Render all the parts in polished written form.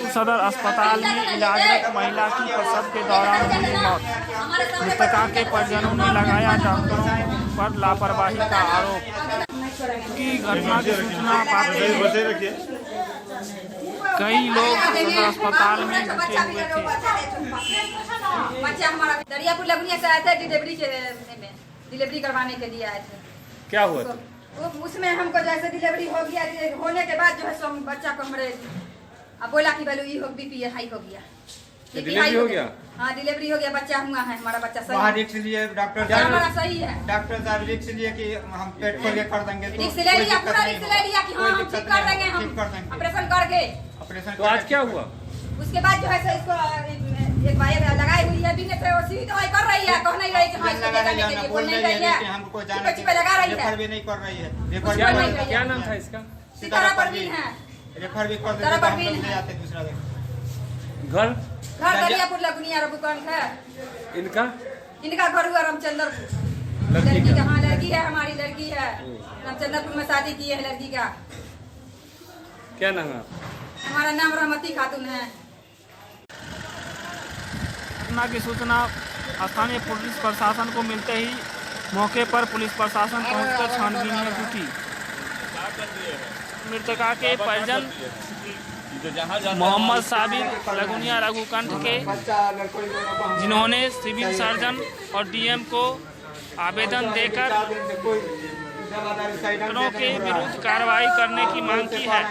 समस्तीपुर सदर अस्पताल में इलाजरत महिला की प्रसव के दौरान हुई मौत। मृतका के परिजनों ने लगाया डॉक्टरों पर लापरवाही का आरोप। की घटना की सूचना पाते ही कई लोग सदर अस्पताल में जुटे हुए थे। बच्चा हमारा दरियापुर लगुनिया से आए थे, डिलीवरी करवाने के लिए आए थे। क्या हुआ था? उसमें हमको जैसे डिलीवरी हो गया, होने के बाद जो है बच्चा को हमारे अब बोला कि बोलो ये हो बीपी हाई हो गया, डिलीवरी हो गया। हाँ डिलीवरी हो गया, बच्चा हुआ है, हमारा बच्चा सही वहाँ है। रिक्स लिए डॉक्टर हमारा सही है, डॉक्टर साहब रिक्स लिए कि हम पेट खोल के कर देंगे, रिक्स ले लिया, पूरा रिक्स ले लिया कि हाँ हम ठीक कर देंगे, हम ऑपरेशन करके। ऑपरेशन तो आज क्या हुआ? उसके बाद जो है इसको एक वायर लगाई हुई है, बिना तो सीधी दवाई कर रही है, कह नहीं रही कि हाँ इसको लेकर के लिए बोल नहीं रही है, हमको जाने पे लगा रही है, रेफर भी नहीं कर रही है। क्या नाम था इसका? सितारा परवीन है, रेफर भी कर देते, हम लोग ले जाते दूसरा दिन। घर दरियापुर लगुनिया दुकान है इनका घर हुआ रामचंद्रपुर। लड़की का हाँ लड़की है, हमारी लड़की है, रामचंद्रपुर में शादी की है लड़की का। क्या नाम है? हमारा नाम रहमती खातून है। घटना की सूचना स्थानीय पुलिस प्रशासन को मिलते ही मौके पर पुलिस प्रशासन पहुंचकर छानबीन में जुटी। मृतका के परिजन मोहम्मद साबिर लगुनिया रघुकंठ के, जिन्होंने सिविल सर्जन और डीएम को आवेदन देकर डॉक्टरों के विरुद्ध कार्रवाई करने की मांग की है।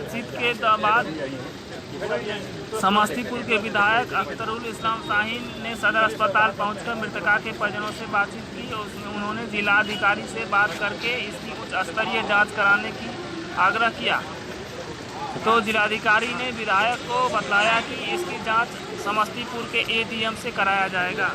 जीत के बाद समस्तीपुर के विधायक अख्तरुल इस्लाम शाहीन ने सदर अस्पताल पहुंचकर मृतका के परिजनों से बातचीत की। उन्होंने जिलाधिकारी से बात करके इसकी उच्च स्तरीय जांच कराने की आग्रह किया, तो जिलाधिकारी ने विधायक को बताया कि इसकी जांच समस्तीपुर के एडीएम से कराया जाएगा।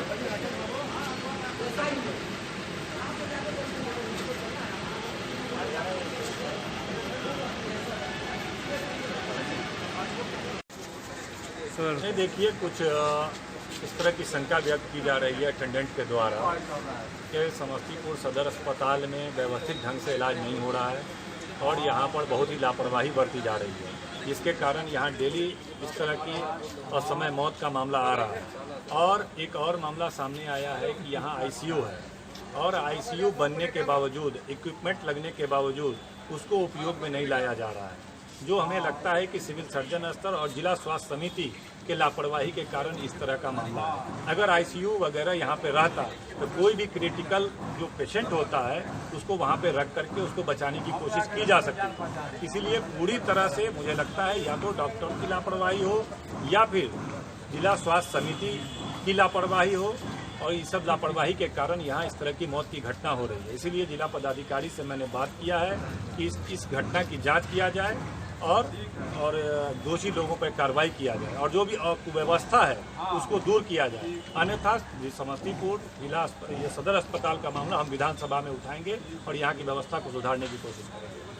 नहीं देखिए, कुछ इस तरह की शंका व्यक्त की जा रही है अटेंडेंट के द्वारा कि समस्तीपुर सदर अस्पताल में व्यवस्थित ढंग से इलाज नहीं हो रहा है और यहाँ पर बहुत ही लापरवाही बरती जा रही है, जिसके कारण यहाँ डेली इस तरह की असमय मौत का मामला आ रहा है। और एक और मामला सामने आया है कि यहाँ आईसीयू है और आईसीयू बनने के बावजूद, इक्विपमेंट लगने के बावजूद उसको उपयोग में नहीं लाया जा रहा है, जो हमें लगता है कि सिविल सर्जन स्तर और जिला स्वास्थ्य समिति के लापरवाही के कारण इस तरह का मामला है। अगर आईसीयू वगैरह यहाँ पे रहता तो कोई भी क्रिटिकल जो पेशेंट होता है उसको वहाँ पे रख करके उसको बचाने की कोशिश की जा सकती है। इसीलिए पूरी तरह से मुझे लगता है या तो डॉक्टर की लापरवाही हो या फिर जिला स्वास्थ्य समिति की लापरवाही हो, और इस सब लापरवाही के कारण यहाँ इस तरह की मौत की घटना हो रही है। इसीलिए जिला पदाधिकारी से मैंने बात किया है कि इस घटना की जांच किया जाए और दोषी लोगों पर कार्रवाई किया जाए और जो भी कुव्यवस्था है उसको दूर किया जाए। अन्यथा समस्तीपुर जिला सदर अस्पताल का मामला हम विधानसभा में उठाएंगे और यहाँ की व्यवस्था को सुधारने की कोशिश करेंगे।